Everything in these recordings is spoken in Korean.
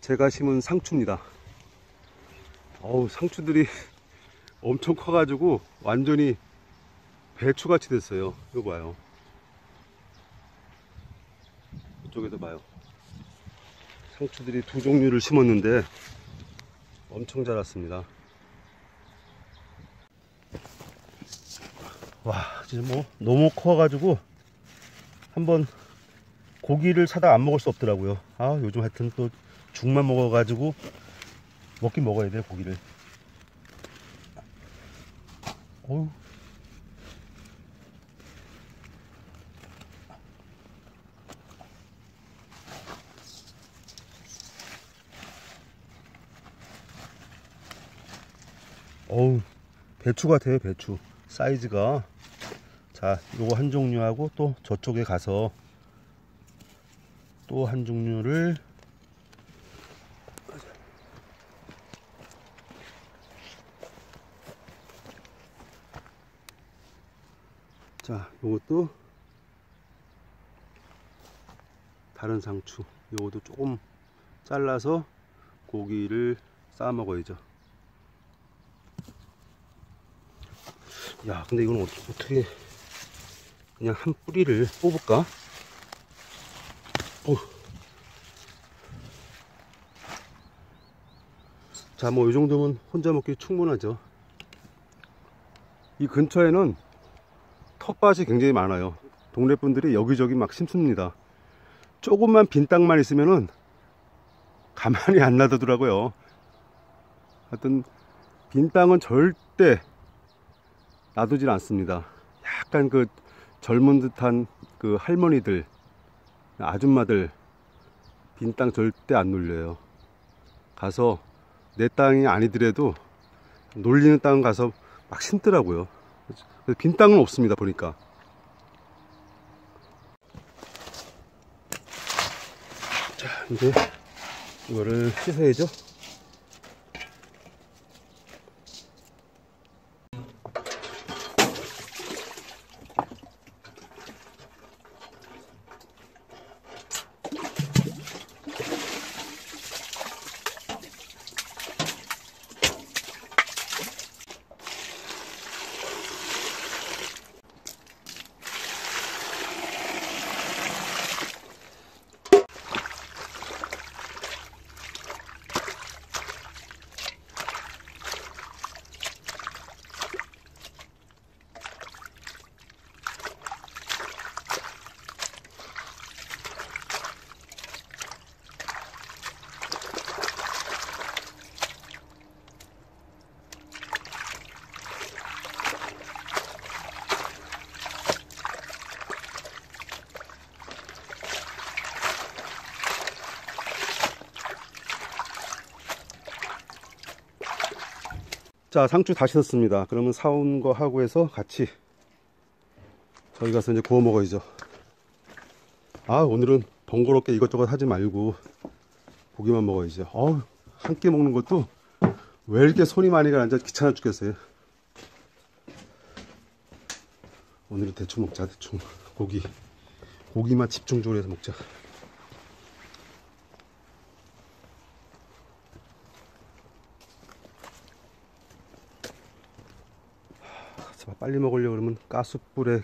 제가 심은 상추입니다. 어우, 상추들이 엄청 커가지고 완전히 배추같이 됐어요. 이거 봐요. 이쪽에서 봐요. 상추들이 두 종류를 심었는데 엄청 자랐습니다. 와, 지금 뭐 너무 커가지고 한번 고기를 사다 안 먹을 수 없더라고요. 아, 요즘 하여튼 또 죽만 먹어가지고 먹긴 먹어야 돼요, 고기를. 어우. 어우, 배추 같아요, 배추. 사이즈가. 자, 요거 한 종류하고 또 저쪽에 가서 또 한 종류를 자, 요것도 다른 상추. 요것도 조금 잘라서 고기를 싸 먹어야죠. 야, 근데 이건 어떻게 그냥 한 뿌리를 뽑을까? 자, 뭐 이 정도면 혼자 먹기 충분하죠. 이 근처에는 텃밭이 굉장히 많아요. 동네 분들이 여기저기 막 심습니다. 조금만 빈 땅만 있으면은 가만히 안 놔두더라고요. 하여튼 빈 땅은 절대 놔두질 않습니다. 약간 그 젊은 듯한 그 할머니들, 아줌마들 빈 땅 절대 안 놀려요. 가서 내 땅이 아니더라도 놀리는 땅 가서 막 심더라고요. 빈 땅은 없습니다, 보니까. 자, 이제 이거를 씻어야죠. 자, 상추 다 씻었습니다. 그러면 사온 거 하고 해서 같이 저희 가서 이제 구워 먹어야죠. 아, 오늘은 번거롭게 이것저것 하지 말고 고기만 먹어야죠. 어우, 한 끼 먹는 것도 왜 이렇게 손이 많이 가는지 귀찮아 죽겠어요. 오늘은 대충 먹자, 대충. 고기만 집중적으로 해서 먹자. 빨리 먹으려고 그러면 가스불을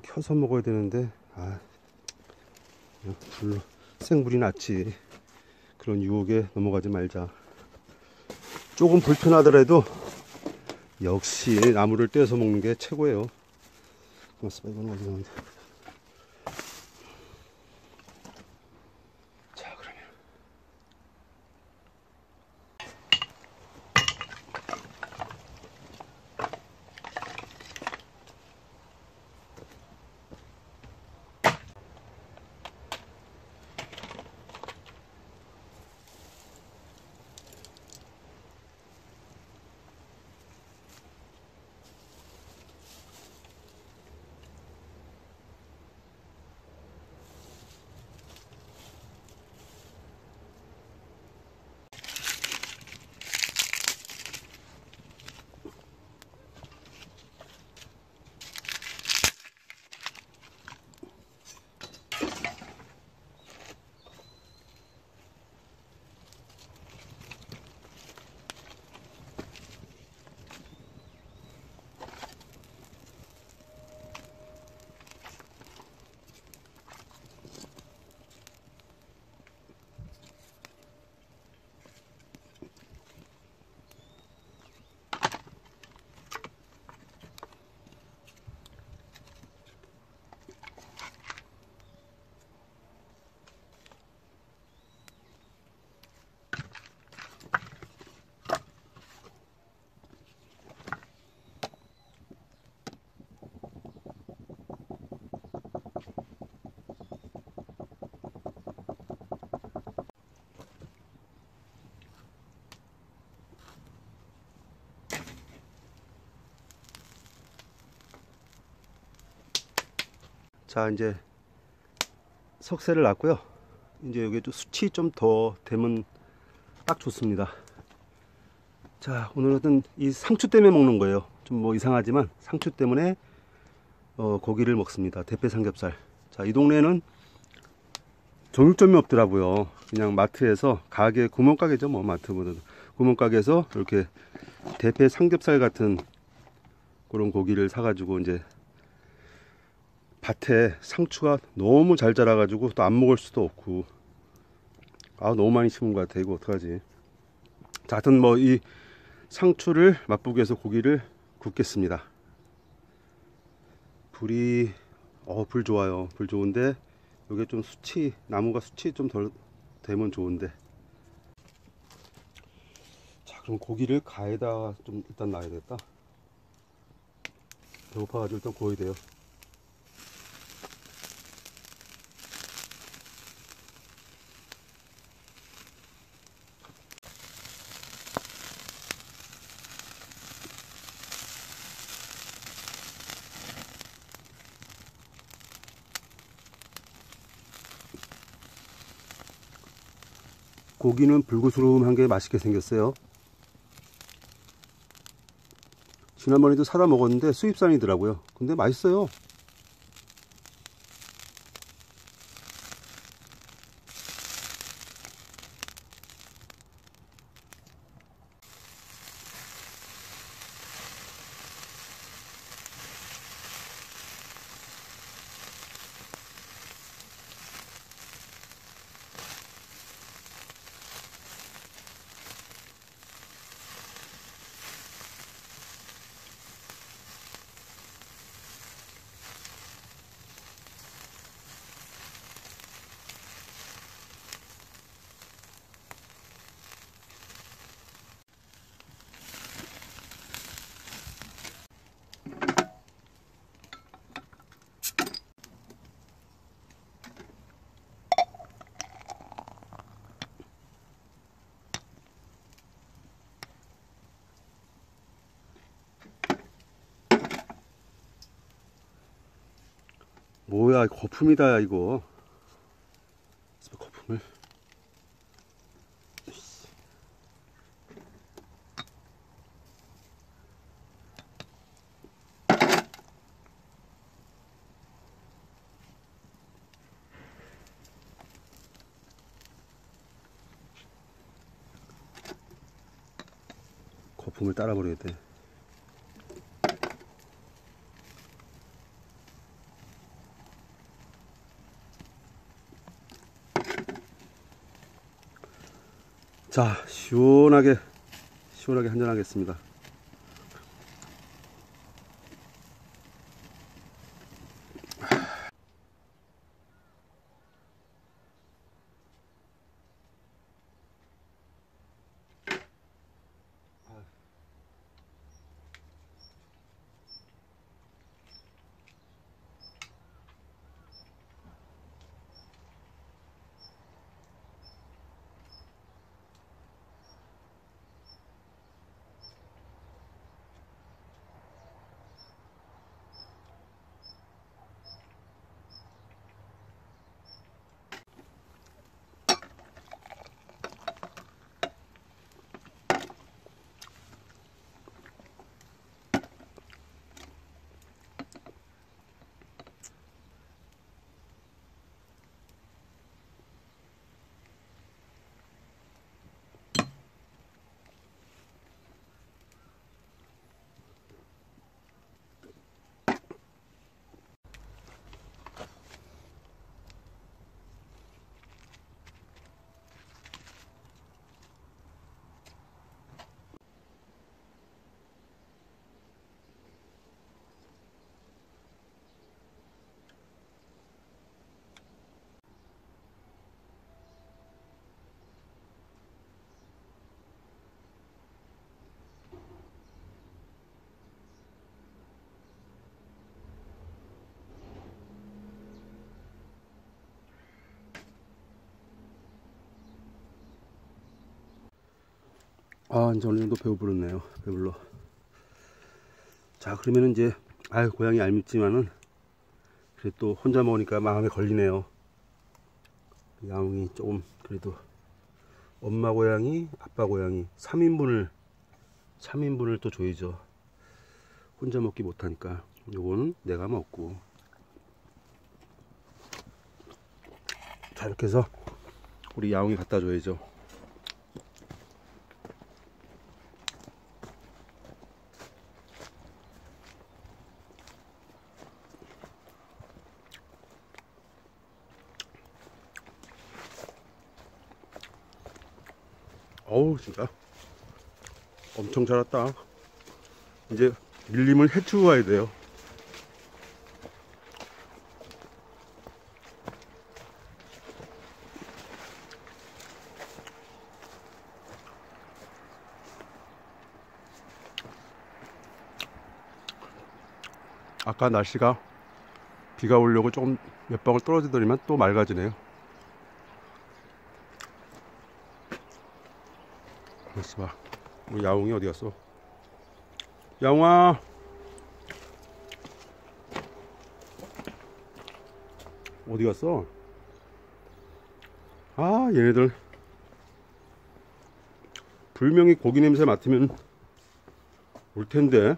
켜서 먹어야 되는데, 그냥 불로 생불이 낫지. 그런 유혹에 넘어가지 말자. 조금 불편하더라도 역시 나무를 떼서 먹는 게 최고예요. 고맙습니다. 이건 어디 나오는데. 자, 그러면 자, 이제 석쇠를 놨고요. 이제 여기 좀 수치 좀 더 되면 딱 좋습니다. 자, 오늘은 이 상추 때문에 먹는 거예요. 좀 뭐 이상하지만 상추 때문에 고기를 먹습니다. 대패 삼겹살. 자, 이 동네에는 정육점이 없더라고요. 그냥 마트에서 가게, 구멍가게죠. 뭐 마트보다 구멍가게에서 이렇게 대패 삼겹살 같은 그런 고기를 사가지고 이제 밭에 상추가 너무 잘 자라가지고 또 안 먹을 수도 없고, 아, 너무 많이 심은 것 같아. 이거 어떡하지? 자, 하여튼 뭐 이 상추를 맛보기 위해서 고기를 굽겠습니다. 불이 불 좋아요. 불 좋은데 여기 좀 수치, 나무가 수치 좀 덜 되면 좋은데. 자, 그럼 고기를 가에다가 좀 일단 놔야겠다. 배고파가지고 일단 구워야 돼요. 고기는 불구스름한 게 맛있게 생겼어요. 지난번에도 사다 먹었는데 수입산이더라고요. 근데 맛있어요. 뭐야, 거품이다 이거. 거품을. 거품을 따라 버려야 돼. 자, 시원하게 한잔하겠습니다. 아, 이제 어느 정도 배고프네요. 배불러. 자, 그러면은 이제, 고양이 얄밉지만은 그래도 또 혼자 먹으니까 마음에 걸리네요. 야옹이 조금 그래도 엄마 고양이 아빠 고양이 3인분을 또 줘야죠. 혼자 먹기 못하니까 요거는 내가 먹고. 자, 이렇게 해서 우리 야옹이 갖다 줘야죠. 어우, 진짜 엄청 자랐다. 이제 밀림을 해치고 가야 돼요. 아까 날씨가 비가 오려고 조금 몇 방울 떨어지더니만 또 맑아지네요. 그래서 봐, 우리 야옹이 어디 갔어? 야옹아, 어디 갔어? 아, 얘네들 분명히 고기 냄새 맡으면 올 텐데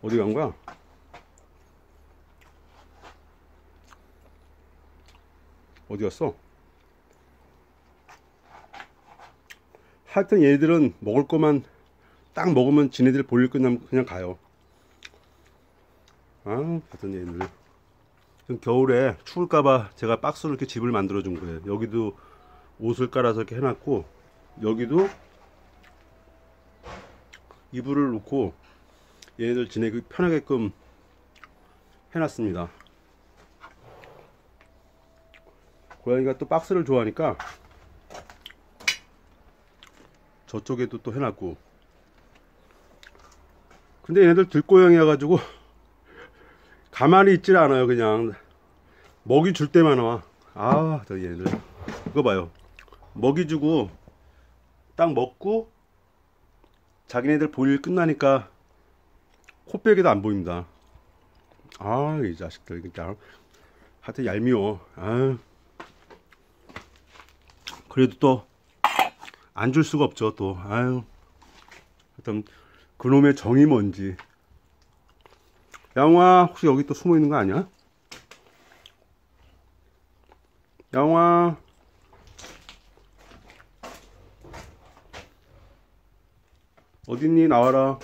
어디 간 거야? 어디 갔어? 하여튼 얘들은 먹을 거만 딱 먹으면 지네들 볼일 끝나면 그냥 가요. 아, 하여튼 얘들 좀 겨울에 추울까봐 제가 박스로 이렇게 집을 만들어 준 거예요. 여기도 옷을 깔아서 이렇게 해놨고, 여기도 이불을 놓고 얘네들 지내기 편하게끔 해놨습니다. 고양이가 또 박스를 좋아하니까 저쪽에도 또 해놨고. 근데 얘네들 들고양이여 가지고 가만히 있질 않아요. 그냥 먹이 줄 때만 와. 아, 저 얘네들 이거 봐요. 먹이 주고 딱 먹고 자기네들 볼 일 끝나니까 코빼기도 안 보입니다. 아, 이 자식들 진짜 하여튼 얄미워. 아, 그래도 또 안 줄 수가 없죠. 또 아유, 하여튼 그놈의 정이 뭔지. 양화, 혹시 여기 또 숨어 있는 거 아니야? 양화, 어딨니? 나와라.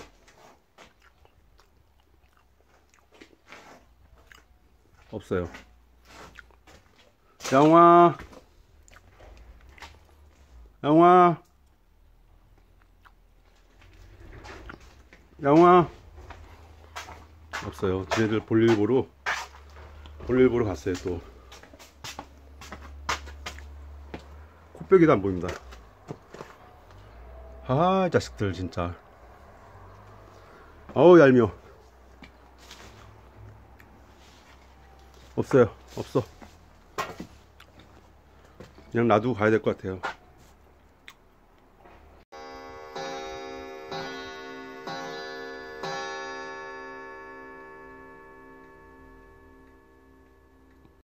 없어요. 양화, 양화, 양화. 없어요. 쟤네들 볼일 보러 갔어요. 또 코빼기도 안 보입니다. 아, 이 자식들 진짜. 어우, 얄미워. 없어요. 없어. 그냥 놔두고 가야 될 것 같아요.